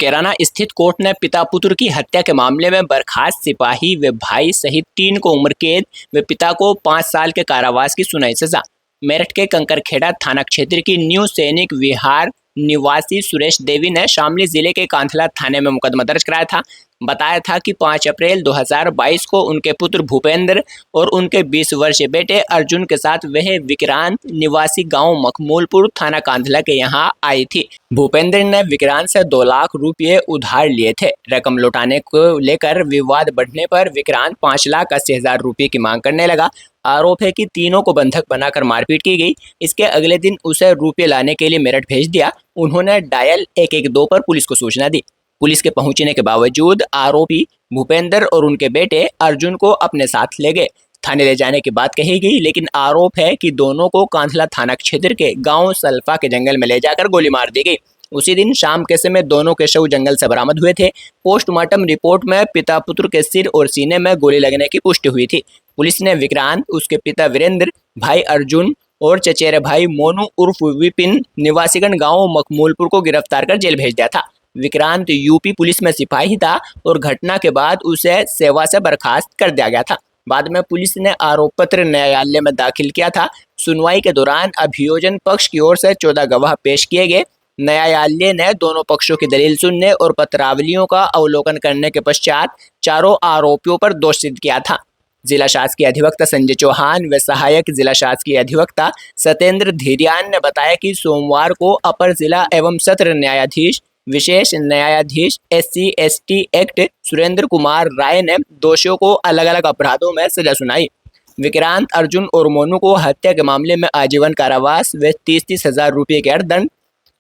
कैराना स्थित कोर्ट ने पिता पुत्र की हत्या के मामले में बर्खास्त सिपाही व भाई सहित 3 को उम्र कैद व पिता को 5 साल के कारावास की सुनाई सजा। मेरठ के कंकरखेड़ा थाना क्षेत्र की न्यू सैनिक विहार निवासी सुरेश देवी ने शामली जिले के कांथला थाने में मुकदमा दर्ज कराया था। बताया था कि 5 अप्रैल 2022 को उनके पुत्र भूपेंद्र और उनके 20 वर्षीय बेटे अर्जुन के साथ वह विक्रांत निवासी गांव मखमूलपुर थाना कांधला के यहां आई थी। भूपेंद्र ने विक्रांत से 2 लाख रुपये उधार लिए थे। रकम लौटाने को लेकर विवाद बढ़ने पर विक्रांत 5,80,000 रुपये की मांग करने लगा। आरोप है कि तीनों को बंधक बनाकर मारपीट की गई। इसके अगले दिन उसे रुपये लाने के लिए मेरठ भेज दिया। उन्होंने डायल 112 पर पुलिस को सूचना दी। पुलिस के पहुंचने के बावजूद आरोपी भूपेंद्र और उनके बेटे अर्जुन को अपने साथ ले गए। थाने ले जाने की बात कही गई, लेकिन आरोप है कि दोनों को कांधला थाना क्षेत्र के गांव सल्फा के जंगल में ले जाकर गोली मार दी गई। उसी दिन शाम के समय दोनों के शव जंगल से बरामद हुए थे। पोस्टमार्टम रिपोर्ट में पिता पुत्र के सिर और सीने में गोली लगने की पुष्टि हुई थी। पुलिस ने विक्रांत, उसके पिता वीरेंद्र, भाई अर्जुन और चचेरे भाई मोनू उर्फ विपिन निवासीगण गांव मखमूलपुर को गिरफ्तार कर जेल भेज दिया था। विक्रांत यूपी पुलिस में सिपाही था और घटना के बाद उसे सेवा से बर्खास्त कर दिया गया था। बाद में पुलिस ने आरोप पत्र न्यायालय में दाखिल किया था। सुनवाई के दौरान अभियोजन पक्ष की ओर से 14 गवाह पेश किए गए। न्यायालय ने दोनों पक्षों की दलील सुनने और पत्रावलियों का अवलोकन करने के पश्चात चारों आरोपियों पर दोष सिद्ध किया था। जिला शासकीय अधिवक्ता संजय चौहान व सहायक जिला शासकीय अधिवक्ता सत्येंद्र धीरियान ने बताया कि सोमवार को अपर जिला एवं सत्र न्यायाधीश विशेष न्यायाधीश SC ST act Surendra Kumar Rai ने दोषियों को अलग अलग अपराधों में सजा सुनाई। विक्रांत, अर्जुन और मोनू को हत्या के मामले में आजीवन कारावास व 30-30 हजार रुपये के अर्थदंड,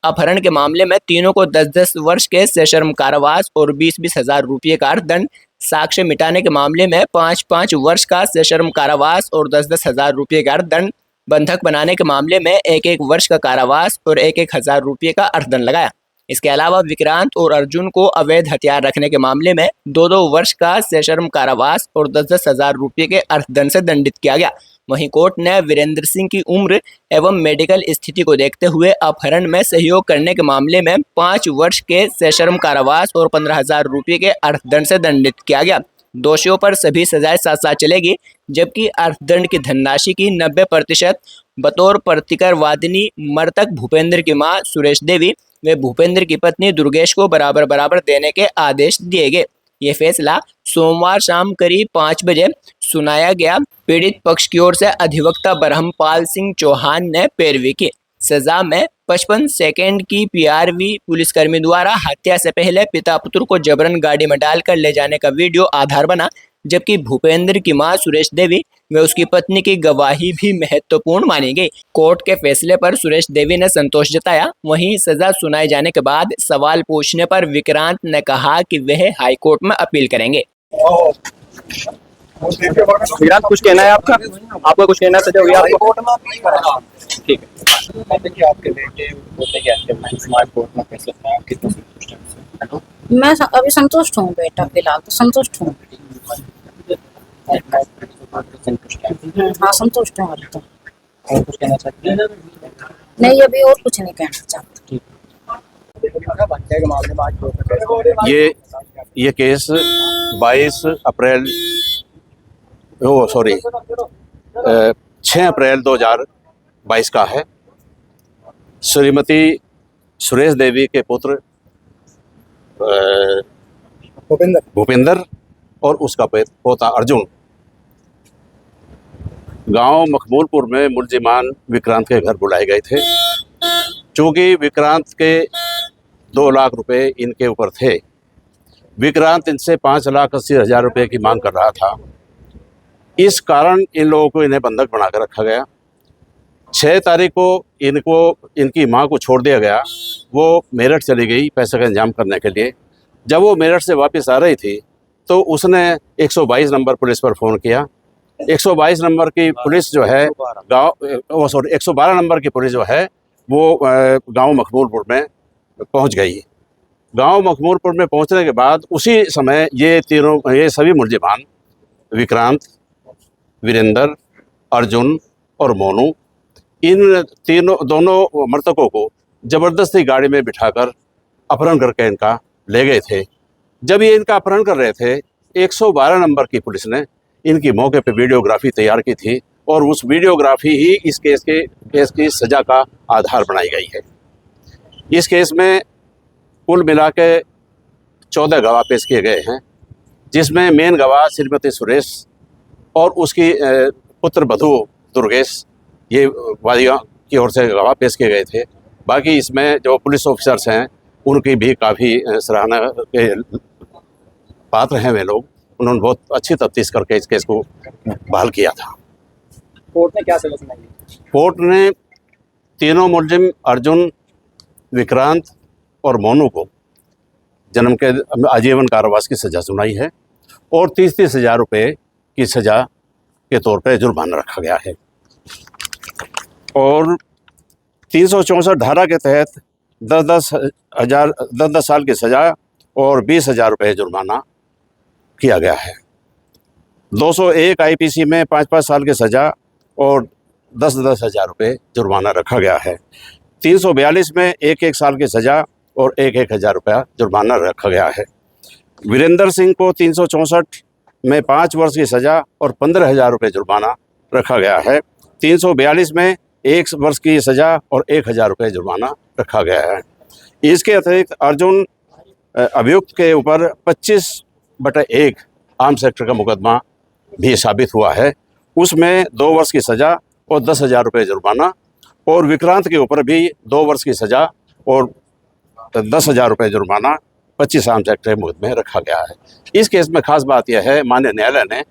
अपहरण के मामले में तीनों को 10-10 वर्ष के सश्रम कारावास और 20-20 हजार रुपये का अर्थदंड, साक्ष्य मिटाने के मामले में 5-5 वर्ष का सश्रम कारावास और 10-10 हजार रुपये का अर्थदंड, बंधक बनाने के मामले में 1-1 वर्ष का कारावास और 1-1 हजार रुपये का अर्थदंड लगाया। इसके अलावा विक्रांत और अर्जुन को अवैध हथियार रखने के मामले में 2-2 वर्ष का सश्रम कारावास और 10-10 हजार रुपये के अर्थदंड से दंडित किया गया। वहीं कोर्ट ने वीरेंद्र सिंह की उम्र एवं मेडिकल स्थिति को देखते हुए अपहरण में सहयोग करने के मामले में 5 वर्ष के सश्रम कारावास और 15,000 रुपये के अर्थदंड से दंडित किया गया। दोषियों पर सभी सजाएं साथ साथ चलेगी, जबकि अर्थदंड की धनराशि की 90% बतौर प्रतिकर वादिनी मृतक भूपेंद्र की मां सुरेश देवी व भूपेंद्र की पत्नी दुर्गेश को बराबर बराबर देने के आदेश दिए गए। ये फैसला सोमवार शाम करीब 5 बजे सुनाया गया। पीड़ित पक्ष की ओर से अधिवक्ता ब्रह्मपाल सिंह चौहान ने पैरवी की। सजा में 55 सेकेंड की PRV पुलिसकर्मी द्वारा हत्या से पहले पिता पुत्र को जबरन गाड़ी में डालकर ले जाने का वीडियो आधार बना, जबकि भूपेंद्र की मां सुरेश देवी व उसकी पत्नी की गवाही भी महत्वपूर्ण मानी गई। कोर्ट के फैसले पर सुरेश देवी ने संतोष जताया। वहीं सजा सुनाए जाने के बाद सवाल पूछने पर विक्रांत ने कहा कि वह हाईकोर्ट में अपील करेंगे। विक्रांत, कुछ कहना है आपका? आपको कुछ कहना सजा हुई आपको? ठीक है। देखिए, आपके बेटे बोलते क्या स्मार्ट कोर्ट में फैसला था, आप कितना संतुष्ट हैं? मैं अभी संतुष्ट हूँ बेटा, फिलहाल तो संतुष्ट हूँ। हाँ, संतुष्ट हूँ अभी तो। और कुछ कहना चाहते हैं? नहीं, अभी और कुछ नहीं कहना चाहती। ये केस 22 अप्रैल 6 अप्रैल 2022 का है। श्रीमती सुरेश देवी के पुत्र भूपेंद्र और उसका पोता अर्जुन गांव मखमूलपुर में मुलजिमान विक्रांत के घर बुलाए गए थे। चूँकि विक्रांत के 2 लाख रुपए इनके ऊपर थे, विक्रांत इनसे 5,80,000 रुपये की मांग कर रहा था। इस कारण इन लोगों को इन्हें बंधक बना कर रखा गया। 6 तारीख को इनकी मां को छोड़ दिया गया। वो मेरठ चली गई पैसे का इंतजाम करने के लिए। जब वो मेरठ से वापस आ रही थी तो उसने 122 नंबर पुलिस पर फ़ोन किया। 122 नंबर की पुलिस जो है 112 नंबर की पुलिस जो है वो गांव मखमूलपुर में पहुंच गई। गांव मखमूलपुर में पहुंचने के बाद उसी समय ये सभी मुलजिमान विक्रांत, वीरेंद्र, अर्जुन और मोनू, इन दोनों मृतकों को ज़बरदस्ती गाड़ी में बिठाकर अपहरण करके इनका ले गए थे। जब ये इनका अपहरण कर रहे थे, 112 नंबर की पुलिस ने इनकी मौके पे वीडियोग्राफी तैयार की थी और उस वीडियोग्राफी ही इस केस की सज़ा का आधार बनाई गई है। इस केस में कुल मिला के 14 गवाह पेश किए गए हैं, जिसमें मेन गवाह श्रीमती सुरेश और उसकी पुत्र वधू दुर्गेश, ये वादियों की ओर से गवाह पेश किए गए थे। बाकी इसमें जो पुलिस ऑफिसर्स हैं उनकी भी काफ़ी सराहना के पात्र हैं वे लोग। उन्होंने बहुत अच्छी तफ्तीश करके इस केस को बहाल किया था। कोर्ट ने क्या सजा सुनाई? कोर्ट ने तीनों मुलजिम अर्जुन, विक्रांत और मोनू को जन्म के आजीवन कारावास की सज़ा सुनाई है और 30-30 हज़ार रुपये की सज़ा के तौर पे जुर्माना रखा गया है। और 364 धारा के तहत 10 साल की सज़ा और 20,000 रुपये जुर्माना किया गया है। 201 आईपीसी में 5-5 साल की सज़ा और 10-10 हज़ार रुपये जुर्माना रखा गया है। 342 में 1-1 साल की सज़ा और 1-1 हज़ार रुपया जुर्माना रखा गया है। वीरेंद्र सिंह को 364 में 5 वर्ष की सज़ा और 15,000 रुपये जुर्माना रखा गया है। 342 में 1 वर्ष की सज़ा और 1,000 रुपये जुर्माना रखा गया है। इसके अतिरिक्त अर्जुन अभियुक्त के ऊपर 25/1 आर्म्स एक्ट का मुकदमा भी साबित हुआ है, उसमें 2 वर्ष की सज़ा और 10,000 रुपये जुर्माना, और विक्रांत के ऊपर भी 2 वर्ष की सज़ा और 10,000 रुपये जुर्माना 25 आर्म्स एक्ट के मुकदमे में रखा गया है। इस केस में खास बात यह है, माननीय न्यायालय ने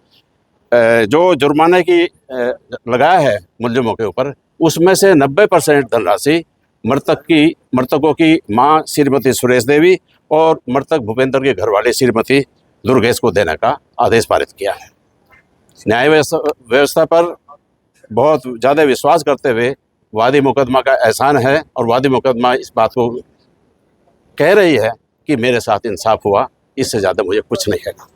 जो जुर्माने की लगाया है मुलजिमों के ऊपर, उसमें से 90% धनराशि मृतकों की मां श्रीमती सुरेश देवी और मृतक भूपेंद्र के घरवाले श्रीमती दुर्गेश को देने का आदेश पारित किया है। न्याय व्यवस्था पर बहुत ज़्यादा विश्वास करते हुए वादी मुकदमा का एहसान है और वादी मुकदमा इस बात को कह रही है कि मेरे साथ इंसाफ हुआ, इससे ज़्यादा मुझे कुछ नहीं कहना।